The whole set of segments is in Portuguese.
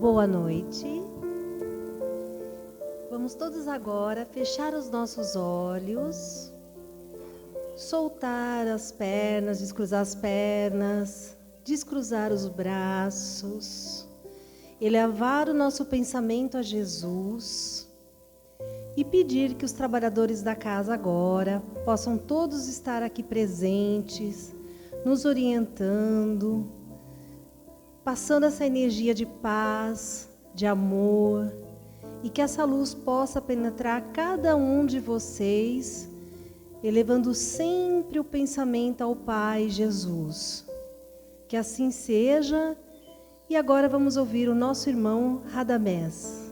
Boa noite. Vamos todos agora fechar os nossos olhos, soltar as pernas, descruzar as pernas, descruzar os braços, elevar o nosso pensamento a Jesus e pedir que os trabalhadores da casa agora possam todos estar aqui presentes, nos orientando, passando essa energia de paz, de amor, e que essa luz possa penetrar cada um de vocês, elevando sempre o pensamento ao Pai Jesus. Que assim seja. E agora vamos ouvir o nosso irmão Radamés.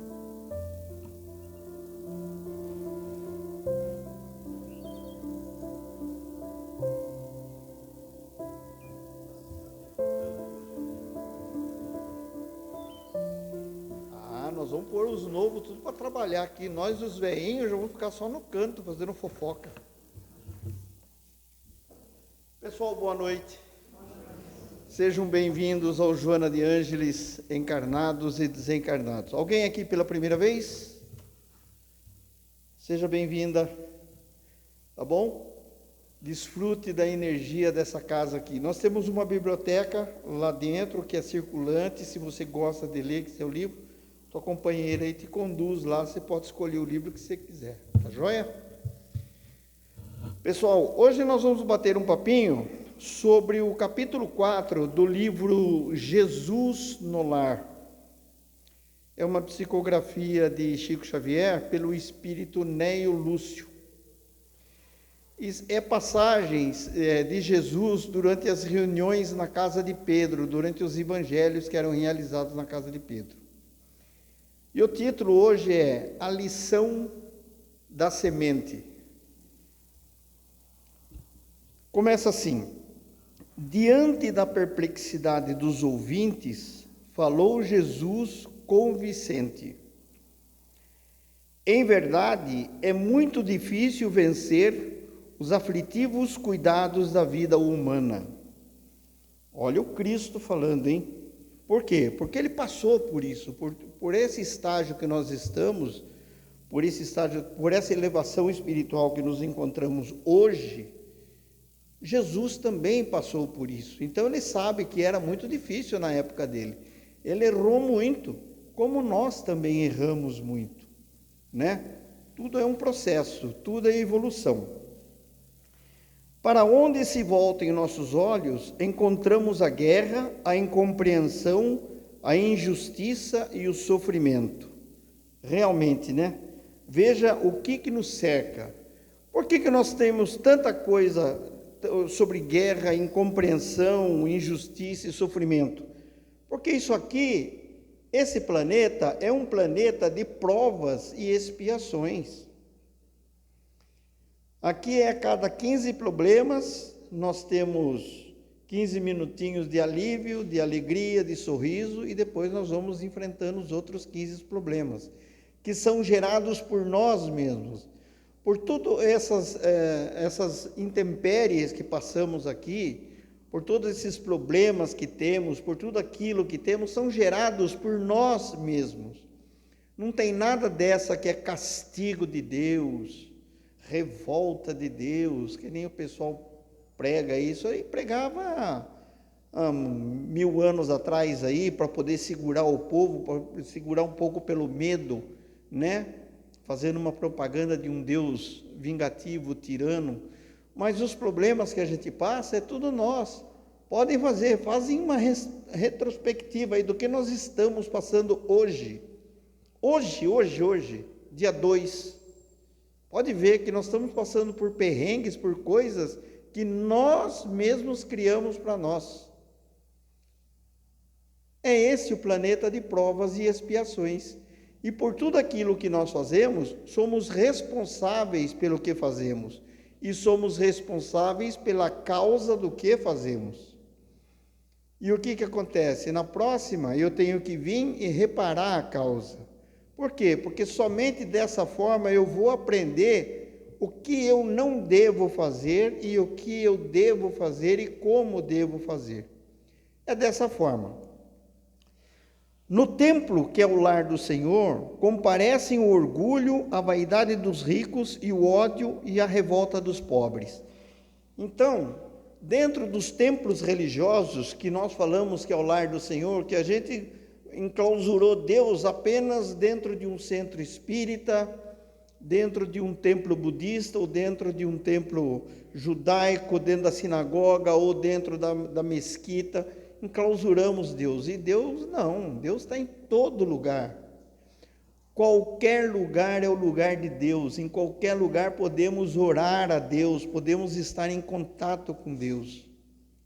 Nós vamos pôr os novos tudo para trabalhar aqui. Nós, os velhinhos, já vamos ficar só no canto, fazendo fofoca. Pessoal, boa noite. Sejam bem-vindos ao Joana de Ângeles, encarnados e desencarnados. Alguém aqui pela primeira vez? Seja bem-vinda, tá bom? Desfrute da energia dessa casa aqui. Nós temos uma biblioteca lá dentro, que é circulante. Se você gosta de ler seu livro, tua companheira aí te conduz lá, você pode escolher o livro que você quiser, tá joia? Pessoal, hoje nós vamos bater um papinho sobre o capítulo 4 do livro Jesus no Lar. É uma psicografia de Chico Xavier pelo espírito Neo Lúcio. É passagens de Jesus durante as reuniões na casa de Pedro, durante os evangelhos que eram realizados na casa de Pedro. E o título hoje é A Lição da Semente. Começa assim: diante da perplexidade dos ouvintes, falou Jesus convincente. Em verdade, é muito difícil vencer os aflitivos cuidados da vida humana. Olha o Cristo falando, hein? Por quê? Porque ele passou por isso, por esse estágio que nós estamos, por esse estágio, por essa elevação espiritual que nos encontramos hoje. Jesus também passou por isso. Então ele sabe que era muito difícil na época dele. Ele errou muito, como nós também erramos muito, né? Tudo é um processo, tudo é evolução. Para onde se voltem nossos olhos, encontramos a guerra, a incompreensão, a injustiça e o sofrimento. Realmente, né? Veja o que nos cerca. Por que nós temos tanta coisa sobre guerra, incompreensão, injustiça e sofrimento? Porque isso aqui, esse planeta, é um planeta de provas e expiações. Aqui a cada 15 problemas, nós temos 15 minutinhos de alívio, de alegria, de sorriso, e depois nós vamos enfrentando os outros 15 problemas, que são gerados por nós mesmos. Por todas essas intempéries que passamos aqui, por todos esses problemas que temos, por tudo aquilo que temos, são gerados por nós mesmos. Não tem nada dessa que é castigo de Deus, revolta de Deus, que nem o pessoal prega isso aí, pregava há 1000 anos atrás aí, para poder segurar o povo, para segurar um pouco pelo medo, né? Fazendo uma propaganda de um Deus vingativo, tirano. Mas os problemas que a gente passa é tudo nós. Fazem uma retrospectiva aí do que nós estamos passando hoje. Hoje, dia 2. Pode ver que nós estamos passando por perrengues, por coisas que nós mesmos criamos para nós. É esse o planeta de provas e expiações. E por tudo aquilo que nós fazemos, somos responsáveis pelo que fazemos. E somos responsáveis pela causa do que fazemos. E o que acontece? Na próxima, eu tenho que vir e reparar a causa. Por quê? Porque somente dessa forma eu vou aprender o que eu não devo fazer e o que eu devo fazer e como devo fazer. É dessa forma. No templo, que é o lar do Senhor, comparecem o orgulho, a vaidade dos ricos e o ódio e a revolta dos pobres. Então, dentro dos templos religiosos, que nós falamos que é o lar do Senhor, que a gente enclausurou Deus apenas dentro de um centro espírita, dentro de um templo budista, ou dentro de um templo judaico, dentro da sinagoga, ou dentro da mesquita, enclausuramos Deus. E Deus não, Deus está em todo lugar. Qualquer lugar é o lugar de Deus, em qualquer lugar podemos orar a Deus, podemos estar em contato com Deus.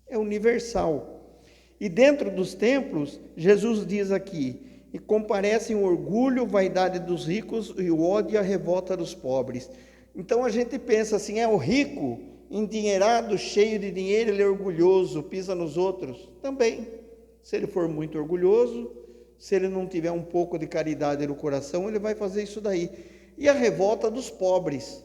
É universal. E dentro dos templos, Jesus diz aqui, e comparecem o orgulho, vaidade dos ricos e o ódio e a revolta dos pobres. Então a gente pensa assim, o rico, endinheirado, cheio de dinheiro, ele é orgulhoso, pisa nos outros. Também, se ele for muito orgulhoso, se ele não tiver um pouco de caridade no coração, ele vai fazer isso daí. E a revolta dos pobres,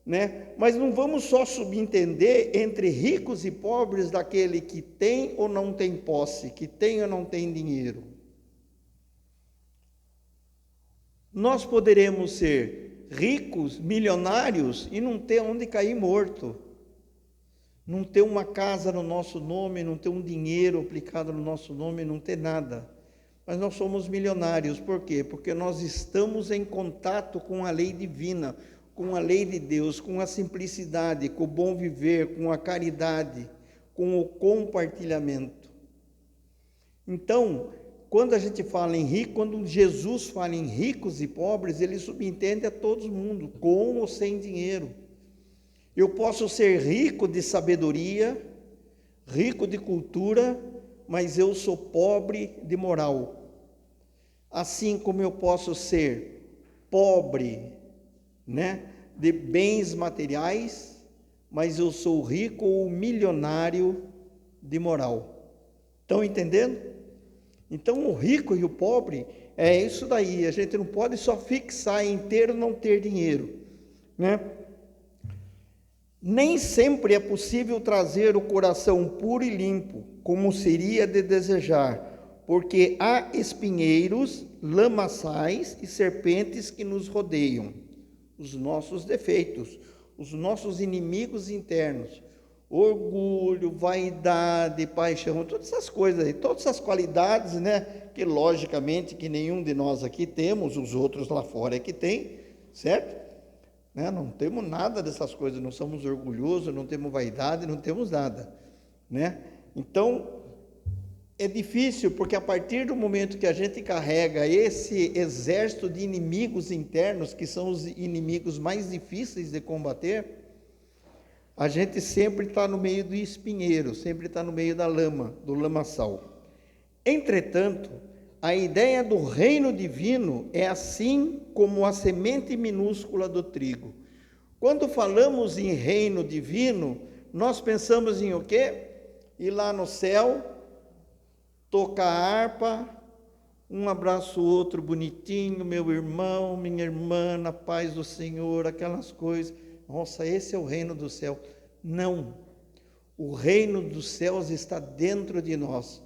né? Mas não vamos só subentender entre ricos e pobres daquele que tem ou não tem posse, que tem ou não tem dinheiro. Nós poderemos ser ricos, milionários e não ter onde cair morto, não ter uma casa no nosso nome, não ter um dinheiro aplicado no nosso nome, não ter nada. Mas nós somos milionários, por quê? Porque nós estamos em contato com a lei divina, com a lei de Deus, com a simplicidade, com o bom viver, com a caridade, com o compartilhamento. Então, quando a gente fala em rico, quando Jesus fala em ricos e pobres, ele subentende a todo mundo, com ou sem dinheiro. Eu posso ser rico de sabedoria, rico de cultura, mas eu sou pobre de moral. Assim como eu posso ser pobre, né, de bens materiais, mas eu sou rico ou milionário de moral. Estão entendendo? Então, o rico e o pobre é isso daí. A gente não pode só fixar em ter ou não ter dinheiro, né? Nem sempre é possível trazer o coração puro e limpo, como seria de desejar, porque há espinheiros, lamaçais e serpentes que nos rodeiam, os nossos defeitos, os nossos inimigos internos. Orgulho, vaidade, paixão, todas essas coisas aí, todas essas qualidades, né, que logicamente que nenhum de nós aqui temos, os outros lá fora é que tem, certo? Né? Não temos nada dessas coisas, não somos orgulhosos, não temos vaidade, não temos nada, né? Então, é difícil, porque a partir do momento que a gente carrega esse exército de inimigos internos, que são os inimigos mais difíceis de combater, a gente sempre está no meio do espinheiro, sempre está no meio da lama, do lamaçal. Entretanto, a ideia do reino divino é assim como a semente minúscula do trigo. Quando falamos em reino divino, nós pensamos em o quê? Ir lá no céu, tocar harpa, um abraço o outro bonitinho, meu irmão, minha irmã, na paz do Senhor, aquelas coisas. Nossa, esse é o reino do céu. Não, o reino dos céus está dentro de nós.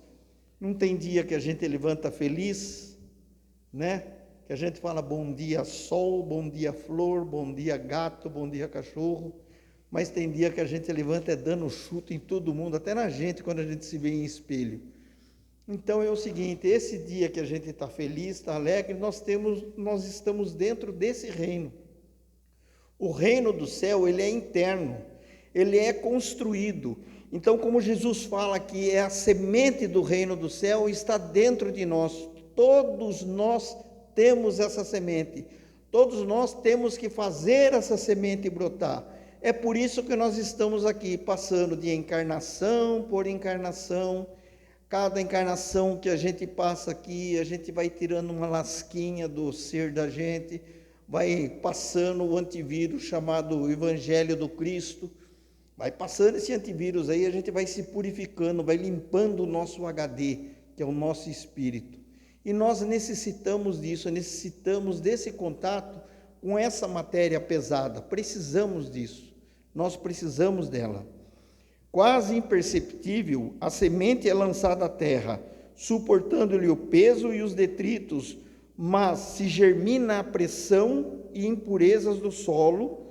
Não tem dia que a gente levanta feliz, né? Que a gente fala bom dia sol, bom dia flor, bom dia gato, bom dia cachorro, mas tem dia que a gente levanta dando chute em todo mundo, até na gente, quando a gente se vê em espelho. Então é o seguinte, esse dia que a gente está feliz, está alegre, nós estamos dentro desse reino. O reino do céu, ele é interno, ele é construído. Então, como Jesus fala que é a semente do reino do céu, está dentro de nós. Todos nós temos essa semente. Todos nós temos que fazer essa semente brotar. É por isso que nós estamos aqui, passando de encarnação por encarnação. Cada encarnação que a gente passa aqui, a gente vai tirando uma lasquinha do ser da gente, vai passando o antivírus chamado Evangelho do Cristo, vai passando esse antivírus aí, a gente vai se purificando, vai limpando o nosso HD, que é o nosso espírito. E nós necessitamos disso, necessitamos desse contato com essa matéria pesada, precisamos disso, nós precisamos dela. Quase imperceptível, a semente é lançada à terra, suportando-lhe o peso e os detritos, mas se germina a pressão e impurezas do solo,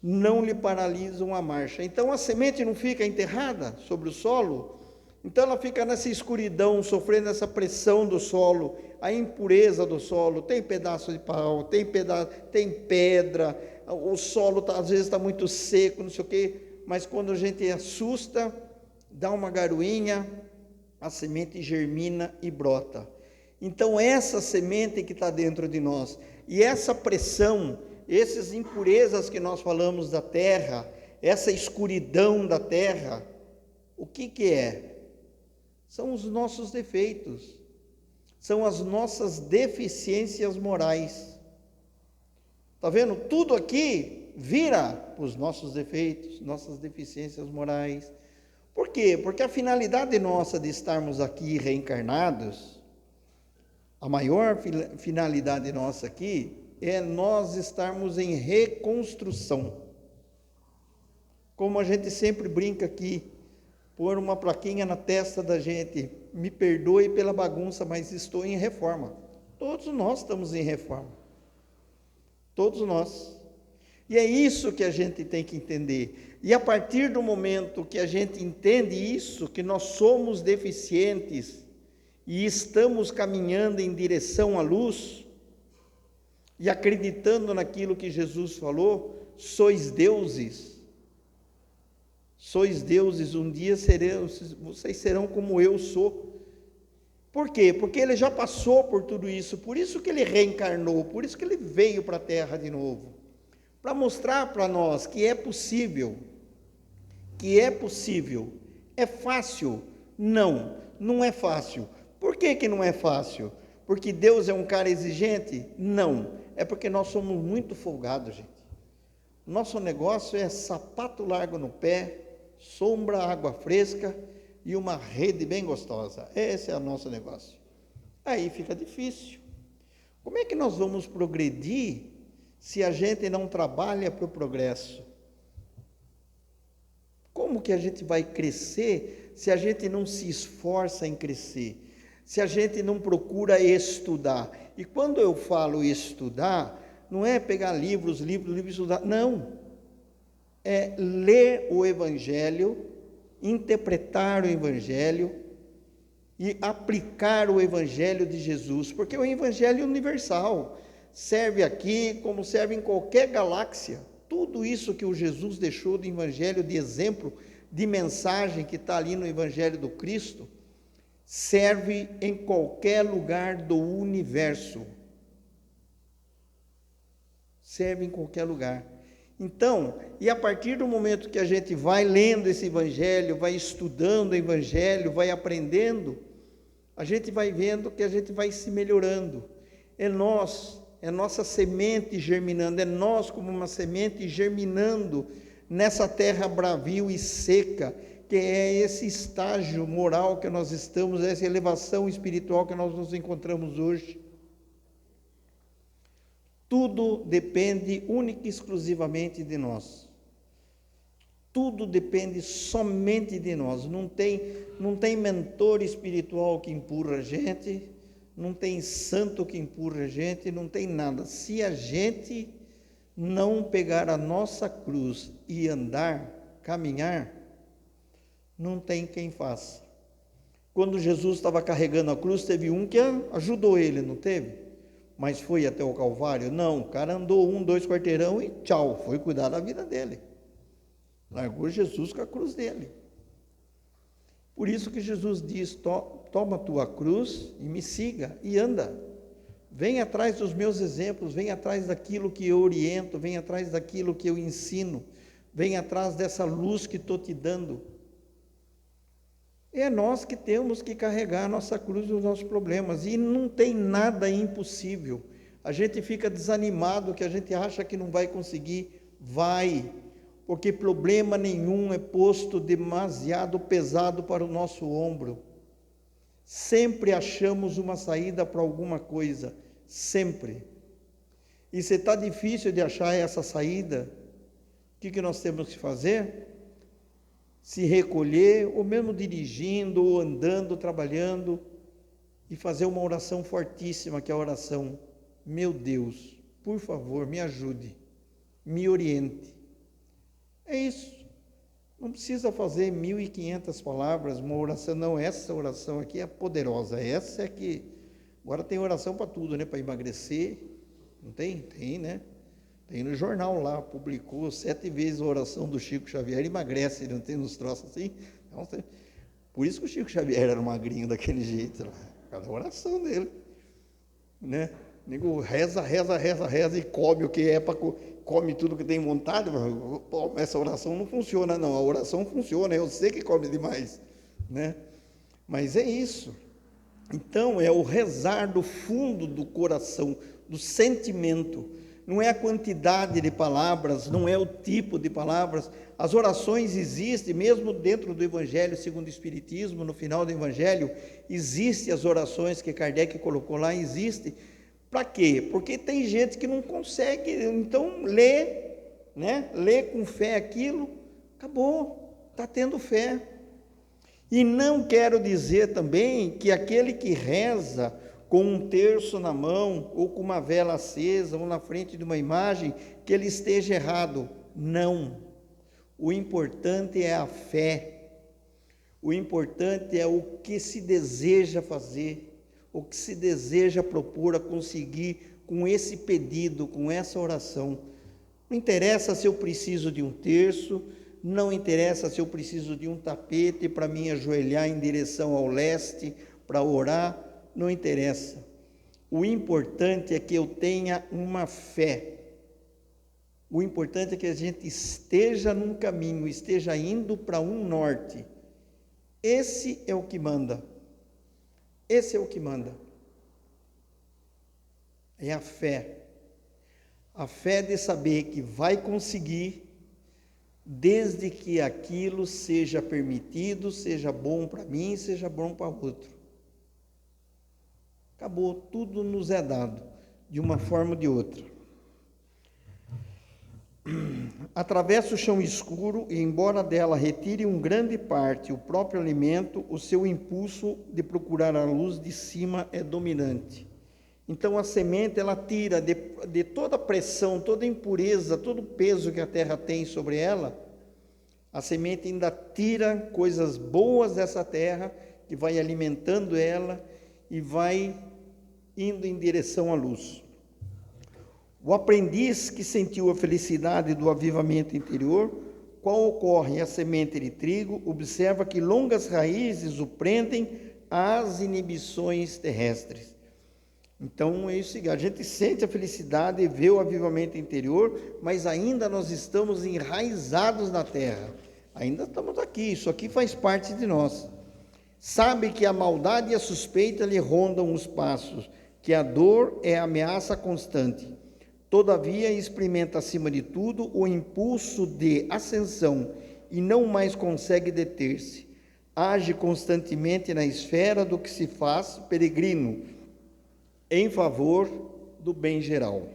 não lhe paralisam a marcha. Então a semente não fica enterrada sobre o solo, então ela fica nessa escuridão, sofrendo essa pressão do solo, a impureza do solo, tem pedaço de pau, tem pedra, o solo às vezes está muito seco, não sei o quê, mas quando a gente assusta, dá uma garoinha, a semente germina e brota. Então essa semente que está dentro de nós, e essa pressão, essas impurezas que nós falamos da terra, essa escuridão da terra, o que é? São os nossos defeitos, são as nossas deficiências morais. Está vendo? Tudo aqui vira os nossos defeitos, nossas deficiências morais. Por quê? Porque a finalidade nossa de estarmos aqui reencarnados, a maior finalidade nossa aqui é nós estarmos em reconstrução. Como a gente sempre brinca aqui, pôr uma plaquinha na testa da gente, me perdoe pela bagunça, mas estou em reforma. Todos nós estamos em reforma. Todos nós. E é isso que a gente tem que entender. E a partir do momento que a gente entende isso, que nós somos deficientes e estamos caminhando em direção à luz, e acreditando naquilo que Jesus falou, sois deuses, um dia vocês serão como eu sou. Por quê? Porque ele já passou por tudo isso, por isso que ele reencarnou, por isso que ele veio para a Terra de novo, para mostrar para nós que é possível, É fácil? Não, não é fácil. Por que não é fácil? Porque Deus é um cara exigente? Não, é porque nós somos muito folgados, gente. Nosso negócio é sapato largo no pé, sombra, água fresca e uma rede bem gostosa. Esse é o nosso negócio. Aí fica difícil. Como é que nós vamos progredir se a gente não trabalha para o progresso? Como que a gente vai crescer se a gente não se esforça em crescer? Se a gente não procura estudar? E quando eu falo estudar, não é pegar livros, estudar. Não. É ler o Evangelho, interpretar o Evangelho e aplicar o Evangelho de Jesus, porque o Evangelho é universal, serve aqui como serve em qualquer galáxia. Tudo isso que o Jesus deixou do Evangelho, de exemplo, de mensagem que está ali no Evangelho do Cristo, serve em qualquer lugar do universo. Serve em qualquer lugar. Então, e a partir do momento que a gente vai lendo esse Evangelho, vai estudando o Evangelho, vai aprendendo, a gente vai vendo que a gente vai se melhorando. É nossa semente germinando, é nós como uma semente germinando nessa terra bravia e seca, que é esse estágio moral que nós estamos, essa elevação espiritual que nós nos encontramos hoje. Tudo depende única e exclusivamente de nós. Tudo depende somente de nós. Não tem mentor espiritual que empurra a gente, não tem santo que empurra a gente, não tem nada. Se a gente não pegar a nossa cruz e andar, caminhar, não tem quem faça. Quando Jesus estava carregando a cruz, teve um que ajudou ele, não teve? Mas foi até o Calvário? Não, o cara andou 2 quarteirão e tchau, foi cuidar da vida dele. Largou Jesus com a cruz dele. Por isso que Jesus diz, toma a tua cruz e me siga, e anda. Vem atrás dos meus exemplos, vem atrás daquilo que eu oriento, vem atrás daquilo que eu ensino, vem atrás dessa luz que estou te dando. É nós que temos que carregar a nossa cruz e os nossos problemas, e não tem nada impossível. A gente fica desanimado, que a gente acha que não vai conseguir, vai, porque problema nenhum é posto demasiado pesado para o nosso ombro. Sempre achamos uma saída para alguma coisa, sempre. E se está difícil de achar essa saída, o que nós temos que fazer? se recolher, ou mesmo dirigindo, ou andando, trabalhando, e fazer uma oração fortíssima, que é a oração: meu Deus, por favor, me ajude, me oriente. É isso. Não precisa fazer 1.500 palavras, uma oração, não, essa oração aqui é poderosa, essa é que... Agora tem oração para tudo, né? Para emagrecer, não tem? Tem, né? Tem no jornal lá, publicou 7 vezes a oração do Chico Xavier, emagrece, não tem uns troços assim? Então, por isso que o Chico Xavier era magrinho daquele jeito, cada oração dele, né? Nego reza e come o que é para... come tudo que tem vontade. Pô, essa oração não funciona, não. A oração funciona, eu sei que come demais, né? Mas é isso. Então, é o rezar do fundo do coração, do sentimento. Não é a quantidade de palavras, não é o tipo de palavras. As orações existem, mesmo dentro do Evangelho segundo o Espiritismo, no final do Evangelho, existem as orações que Kardec colocou lá, existem. Para quê? Porque tem gente que não consegue, então lê, né? Lê com fé aquilo, acabou, está tendo fé. E não quero dizer também que aquele que reza com um terço na mão, ou com uma vela acesa, ou na frente de uma imagem, que ele esteja errado. Não. O importante é a fé. O importante é o que se deseja fazer, o que se deseja propor a conseguir com esse pedido, com essa oração. Não interessa se eu preciso de um terço, não interessa se eu preciso de um tapete para me ajoelhar em direção ao leste, para orar, não interessa. O importante é que eu tenha uma fé. O importante é que a gente esteja num caminho, esteja indo para um norte. Esse é o que manda. Esse é o que manda. É a fé. A fé de saber que vai conseguir, desde que aquilo seja permitido, seja bom para mim, seja bom para outro. Acabou, tudo nos é dado, de uma forma ou de outra. Atravessa o chão escuro e, embora dela retire uma grande parte, o próprio alimento, o seu impulso de procurar a luz de cima é dominante. Então a semente, ela tira de toda a pressão, toda a impureza, todo o peso que a terra tem sobre ela, a semente ainda tira coisas boas dessa terra, que vai alimentando ela e vai indo em direção à luz. O aprendiz que sentiu a felicidade do avivamento interior, qual ocorre a semente de trigo, observa que longas raízes o prendem às inibições terrestres. Então é isso, a gente sente a felicidade e vê o avivamento interior, mas ainda nós estamos enraizados na terra, ainda estamos aqui, isso aqui faz parte de nós. Sabe que a maldade e a suspeita lhe rondam os passos, que a dor é a ameaça constante. Todavia experimenta acima de tudo o impulso de ascensão e não mais consegue deter-se. Age constantemente na esfera do que se faz peregrino, em favor do bem geral.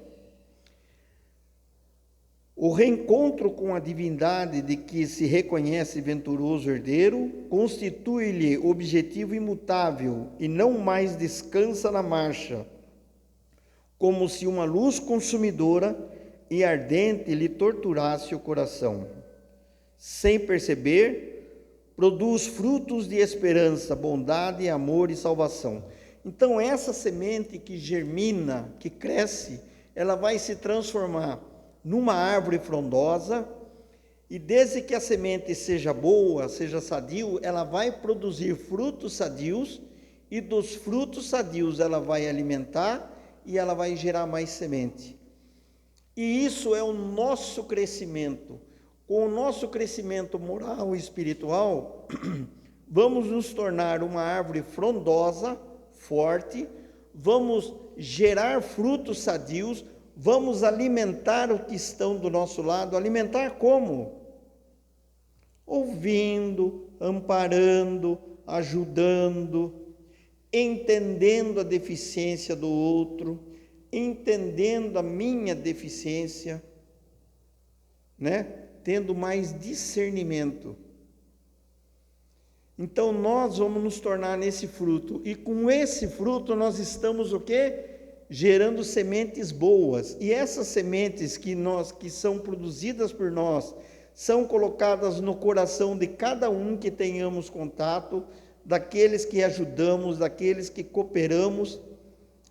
O reencontro com a divindade de que se reconhece venturoso herdeiro constitui-lhe objetivo imutável e não mais descansa na marcha, como se uma luz consumidora e ardente lhe torturasse o coração. Sem perceber, produz frutos de esperança, bondade, amor e salvação. Então, essa semente que germina, que cresce, ela vai se transformar numa árvore frondosa, e desde que a semente seja boa, seja sadio, ela vai produzir frutos sadios, e dos frutos sadios ela vai alimentar, e ela vai gerar mais semente. E isso é o nosso crescimento. Com o nosso crescimento moral e espiritual, vamos nos tornar uma árvore frondosa, forte, vamos gerar frutos sadios, vamos alimentar os que estão do nosso lado. Alimentar como? Ouvindo, amparando, ajudando, entendendo a deficiência do outro, entendendo a minha deficiência, né? Tendo mais discernimento. Então nós vamos nos tornar nesse fruto, e com esse fruto nós estamos o quê? Gerando sementes boas. E essas sementes que são produzidas por nós, são colocadas no coração de cada um que tenhamos contato, daqueles que ajudamos, daqueles que cooperamos,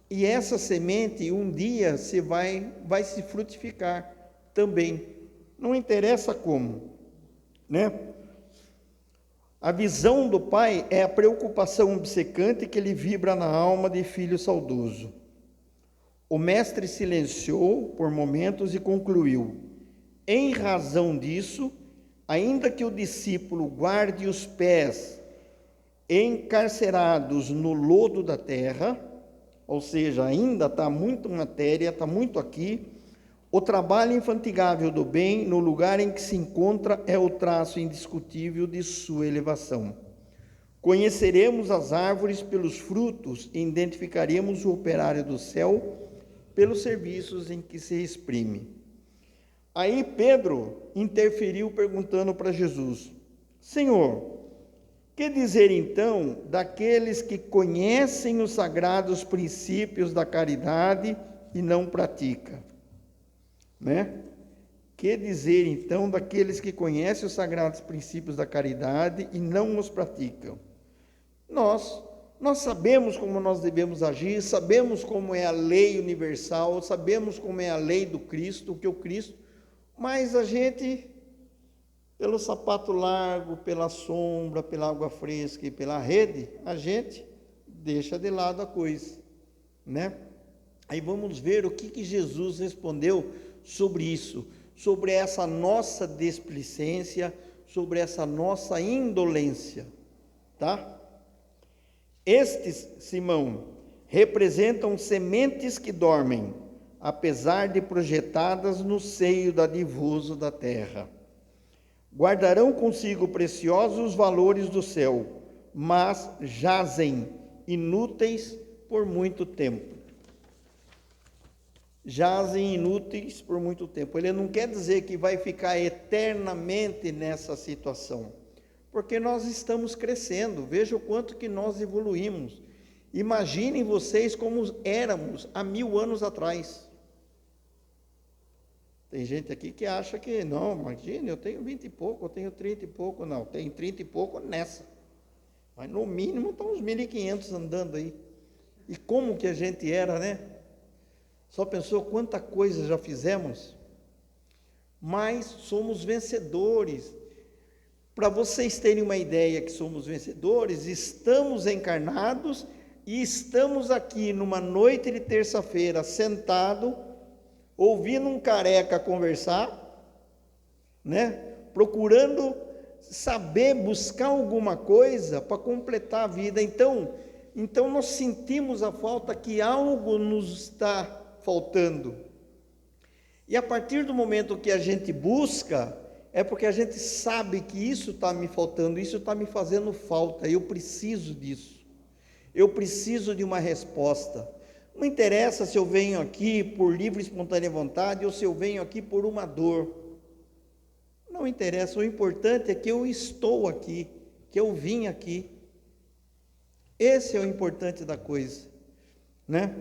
e essa semente um dia vai se frutificar também. Não interessa como, né? A visão do pai é a preocupação obcecante que lhe vibra na alma de filho saudoso. O mestre silenciou por momentos e concluiu: em razão disso, ainda que o discípulo guarde os pés encarcerados no lodo da terra, ou seja, ainda está muito matéria, está muito aqui, o trabalho infatigável do bem, no lugar em que se encontra, é o traço indiscutível de sua elevação. Conheceremos as árvores pelos frutos e identificaremos o operário do céu pelos serviços em que se exprime. Aí Pedro interferiu perguntando para Jesus: Senhor, que dizer então daqueles que conhecem os sagrados princípios da caridade e não praticam? Né? Que dizer então daqueles que conhecem os sagrados princípios da caridade e não os praticam? Nós sabemos como nós devemos agir, sabemos como é a lei universal, sabemos como é a lei do Cristo, o que é o Cristo, mas a gente, pelo sapato largo, pela sombra, pela água fresca e pela rede, a gente deixa de lado a coisa, né? Aí vamos ver o que Jesus respondeu sobre isso, sobre essa nossa displicência, sobre essa nossa indolência, tá? Estes, Simão, representam sementes que dormem, apesar de projetadas no seio dadivoso da terra. Guardarão consigo preciosos valores do céu, mas jazem inúteis por muito tempo. Jazem inúteis por muito tempo. Ele não quer dizer que vai ficar eternamente nessa situação, porque nós estamos crescendo. Veja o quanto que nós evoluímos. Imaginem vocês como éramos há 1000 anos atrás. Tem gente aqui que acha que, não, imagine, eu tenho 20 e pouco, eu tenho 30 e pouco. Não, tem 30 e pouco nessa. Mas no mínimo estão uns 1.500 andando aí. E como que a gente era, né? Só pensou quanta coisa já fizemos? Mas somos vencedores. Para vocês terem uma ideia que somos vencedores, estamos encarnados e estamos aqui numa noite de terça-feira, sentado, ouvindo um careca conversar, né? Procurando saber, buscar alguma coisa para completar a vida. Então nós sentimos a falta que algo nos está faltando. E a partir do momento que a gente busca, é porque a gente sabe que isso está me faltando, isso está me fazendo falta, eu preciso disso. Eu preciso de uma resposta. Não interessa se eu venho aqui por livre e espontânea vontade ou se eu venho aqui por uma dor. Não interessa, o importante é que eu estou aqui, que eu vim aqui. Esse é o importante da coisa, né?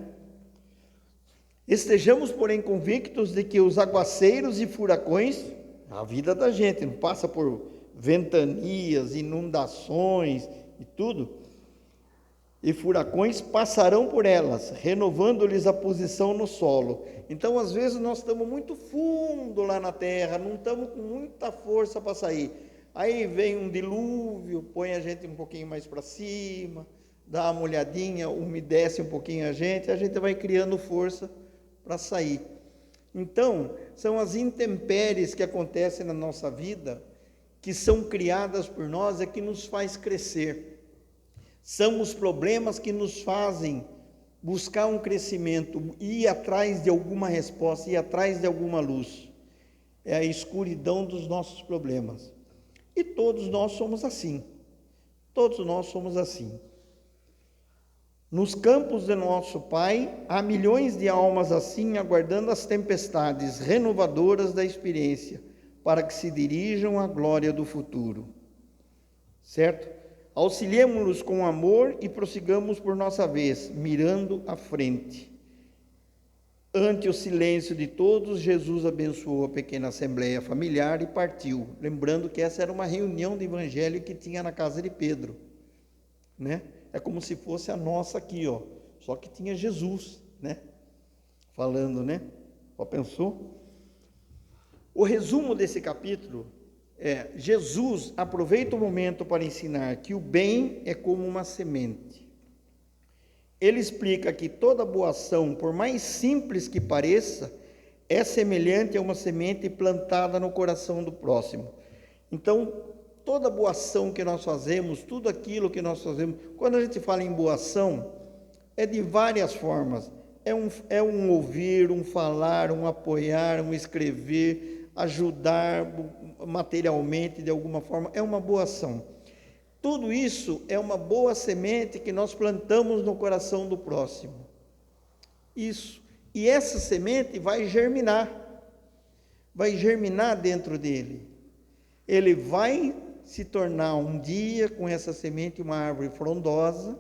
Estejamos, porém, convictos de que os aguaceiros e furacões, a vida da gente não passa por ventanias, inundações e tudo, e furacões passarão por elas, renovando-lhes a posição no solo. Então, às vezes, nós estamos muito fundo lá na terra, não estamos com muita força para sair. Aí vem um dilúvio, põe a gente um pouquinho mais para cima, dá uma olhadinha, umedece um pouquinho a gente vai criando força para sair. Então, são as intempéries que acontecem na nossa vida, que são criadas por nós, é que nos faz crescer. São os problemas que nos fazem buscar um crescimento, ir atrás de alguma resposta, ir atrás de alguma luz. É a escuridão dos nossos problemas. E todos nós somos assim. Todos nós somos assim. Nos campos de nosso Pai, há milhões de almas assim, aguardando as tempestades renovadoras da experiência, para que se dirijam à glória do futuro. Certo? Auxiliemo-nos com amor e prossigamos por nossa vez, mirando à frente. Ante o silêncio de todos, Jesus abençoou a pequena assembleia familiar e partiu. Lembrando que essa era uma reunião de evangelho que tinha na casa de Pedro, né? É como se fosse a nossa aqui, ó. Só que tinha Jesus, né? Falando, né? Já pensou? O resumo desse capítulo é: Jesus aproveita o momento para ensinar que o bem é como uma semente. Ele explica que toda boa ação, por mais simples que pareça, é semelhante a uma semente plantada no coração do próximo. Então, toda boa ação que nós fazemos, tudo aquilo que nós fazemos, quando a gente fala em boa ação, é de várias formas. É um ouvir, um falar, um apoiar, um escrever, ajudar materialmente de alguma forma, é uma boa ação. Tudo isso é uma boa semente que nós plantamos no coração do próximo. Isso. E essa semente vai germinar dentro dele. Ele vai se tornar um dia, com essa semente, uma árvore frondosa,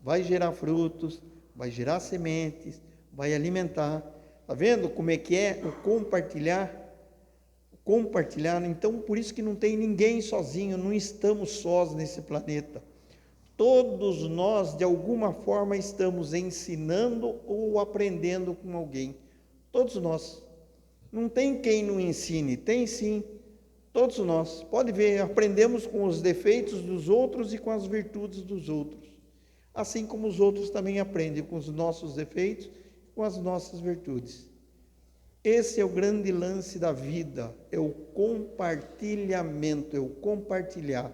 vai gerar frutos, vai gerar sementes, vai alimentar. Está vendo como é que é o compartilhar? Compartilhar, então por isso que não tem ninguém sozinho, não estamos sós nesse planeta. Todos nós, de alguma forma, estamos ensinando ou aprendendo com alguém. Todos nós. Não tem quem não ensine, tem sim. Todos nós. Pode ver, aprendemos com os defeitos dos outros e com as virtudes dos outros. Assim como os outros também aprendem com os nossos defeitos e com as nossas virtudes. Esse é o grande lance da vida, é o compartilhamento, é o compartilhar.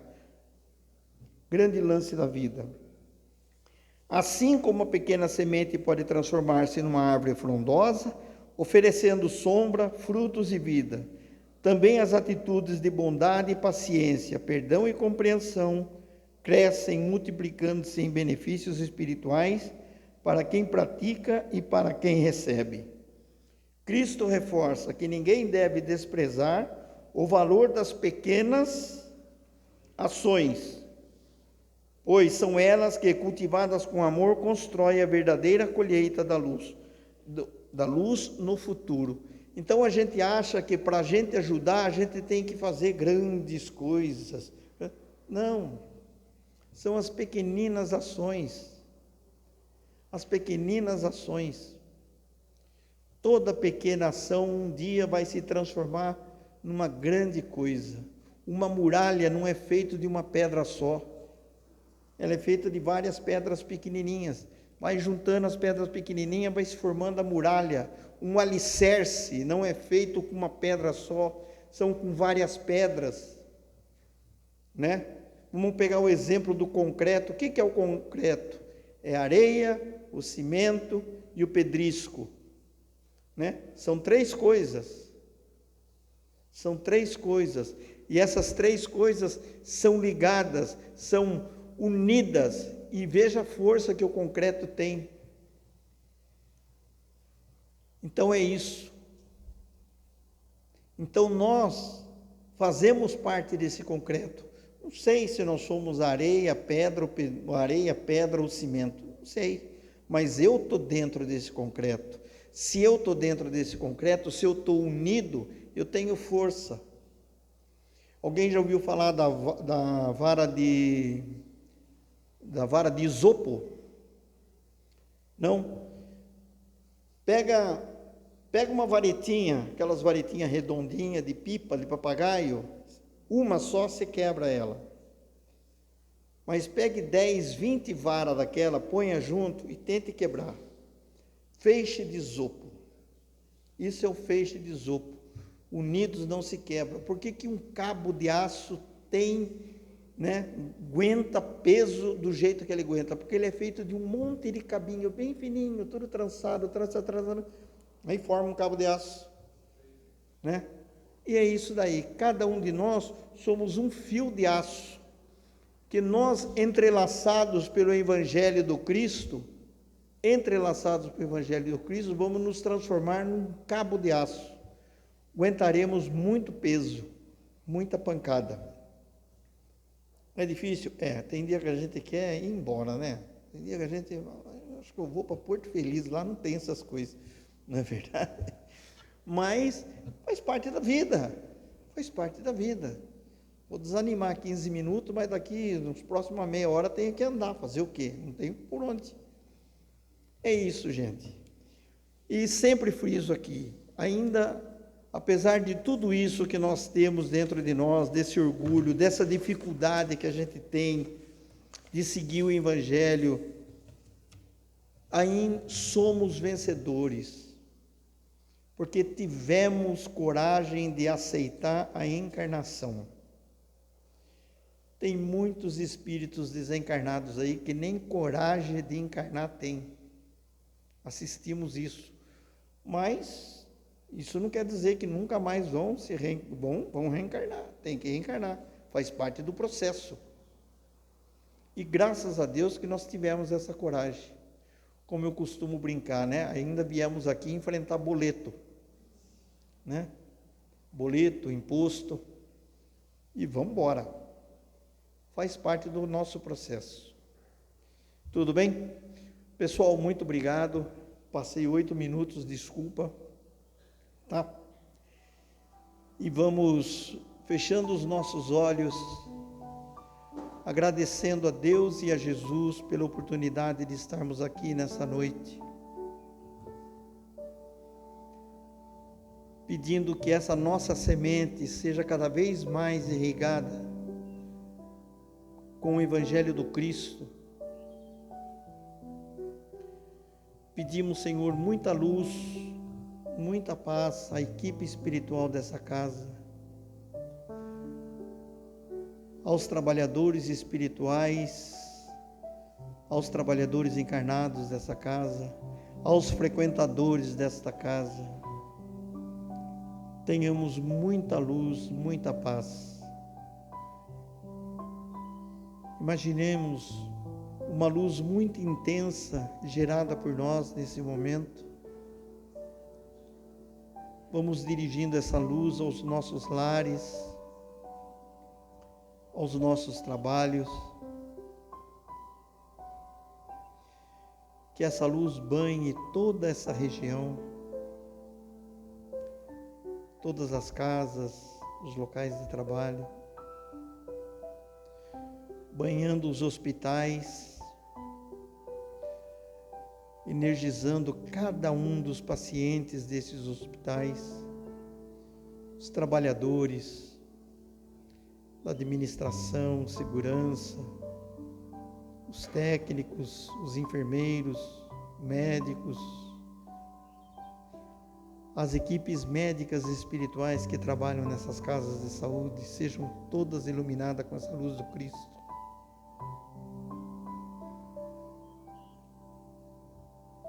Grande lance da vida. Assim como a pequena semente pode transformar-se numa árvore frondosa, oferecendo sombra, frutos e vida, também as atitudes de bondade e paciência, perdão e compreensão, crescem multiplicando-se em benefícios espirituais para quem pratica e para quem recebe. Cristo reforça que ninguém deve desprezar o valor das pequenas ações, pois são elas que, cultivadas com amor, constroem a verdadeira colheita da luz no futuro. Então a gente acha que para a gente ajudar, a gente tem que fazer grandes coisas. Não, são as pequeninas ações. As pequeninas ações. Toda pequena ação um dia vai se transformar numa grande coisa. Uma muralha não é feita de uma pedra só. Ela é feita de várias pedras pequenininhas. Vai juntando as pedras pequenininhas, vai se formando a muralha. Um alicerce não é feito com uma pedra só, são com várias pedras, né? Vamos pegar o exemplo do concreto. O que é o concreto? É a areia, o cimento e o pedrisco. Né? São três coisas. São três coisas. E essas três coisas são ligadas, são unidas. E veja a força que o concreto tem. Então é isso. Então nós fazemos parte desse concreto. Não sei se nós somos areia, pedra ou cimento. Não sei. Mas eu estou dentro desse concreto. Se eu estou dentro desse concreto, se eu estou unido, eu tenho força. Alguém já ouviu falar da vara de isopo? Não? Pega uma varetinha, aquelas varetinhas redondinhas de pipa, de papagaio, uma só você quebra ela. Mas pegue 10, 20 varas daquela, ponha junto e tente quebrar. Feixe de isopo. Isso é o feixe de isopo. Unidos não se quebram. Por que um cabo de aço aguenta peso do jeito que ele aguenta? Porque ele é feito de um monte de cabinho bem fininho, tudo trançado, aí forma um cabo de aço, né? E é isso daí. Cada um de nós somos um fio de aço, que nós, entrelaçados pelo Evangelho do Cristo, vamos nos transformar num cabo de aço. Aguentaremos muito peso, muita pancada. É difícil? Tem dia que a gente quer ir embora, né? Tem dia que a gente, acho que eu vou para Porto Feliz, lá não tem essas coisas, não é verdade? Mas faz parte da vida, faz parte da vida. Vou desanimar 15 minutos, mas daqui, nos próximos meia hora, tenho que andar, fazer o quê? Não tenho por onde. É isso, gente. E sempre friso aqui, ainda, apesar de tudo isso que nós temos dentro de nós, desse orgulho, dessa dificuldade que a gente tem de seguir o Evangelho, ainda somos vencedores, porque tivemos coragem de aceitar a encarnação. Tem muitos espíritos desencarnados aí que nem coragem de encarnar tem. Assistimos isso. Mas isso não quer dizer que nunca mais vão reencarnar. Tem que reencarnar. Faz parte do processo. E graças a Deus que nós tivemos essa coragem. Como eu costumo brincar, né? Ainda viemos aqui enfrentar boleto, né? Boleto, imposto. E vamos embora. Faz parte do nosso processo. Tudo bem? Pessoal, muito obrigado. Passei 8 minutos, desculpa. Tá? E vamos fechando os nossos olhos, agradecendo a Deus e a Jesus pela oportunidade de estarmos aqui nessa noite. Pedindo que essa nossa semente seja cada vez mais irrigada com o Evangelho do Cristo. Pedimos, Senhor, muita luz, muita paz à equipe espiritual dessa casa, aos trabalhadores espirituais, aos trabalhadores encarnados dessa casa, aos frequentadores desta casa. Tenhamos muita luz, muita paz. Imaginemos uma luz muito intensa gerada por nós nesse momento. Vamos dirigindo essa luz aos nossos lares, aos nossos trabalhos. Que essa luz banhe toda essa região, todas as casas, os locais de trabalho, banhando os hospitais, energizando cada um dos pacientes desses hospitais, os trabalhadores da administração, segurança, os técnicos, os enfermeiros, médicos, as equipes médicas e espirituais que trabalham nessas casas de saúde, sejam todas iluminadas com essa luz do Cristo.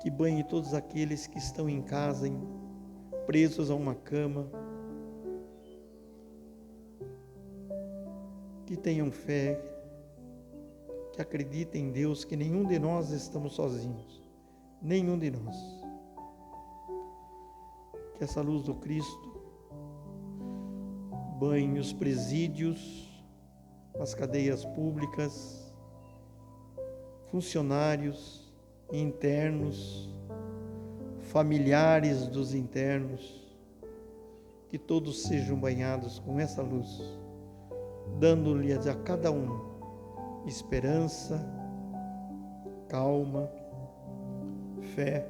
Que banhe todos aqueles que estão em casa, presos a uma cama. Que tenham fé, que acreditem em Deus, que nenhum de nós estamos sozinhos. Nenhum de nós. Que essa luz do Cristo banhe os presídios, as cadeias públicas, funcionários, internos, familiares dos internos, que todos sejam banhados com essa luz, dando-lhe a cada um esperança, calma, fé,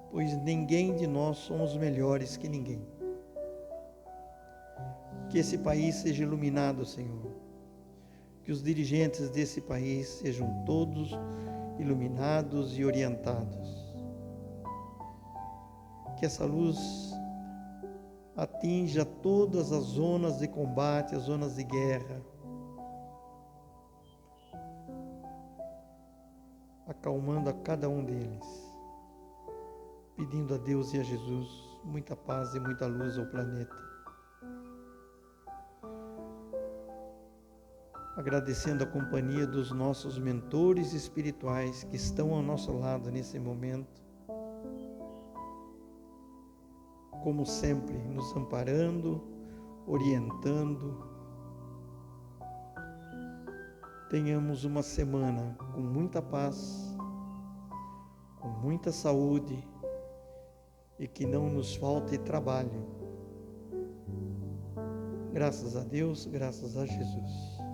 pois ninguém de nós somos melhores que ninguém. Que esse país seja iluminado, Senhor. Que os dirigentes desse país sejam todos iluminados e orientados. Que essa luz atinja todas as zonas de combate, as zonas de guerra, acalmando a cada um deles, pedindo a Deus e a Jesus muita paz e muita luz ao planeta. Agradecendo a companhia dos nossos mentores espirituais que estão ao nosso lado nesse momento, como sempre, nos amparando, orientando, tenhamos uma semana com muita paz, com muita saúde e que não nos falte trabalho. Graças a Deus, graças a Jesus.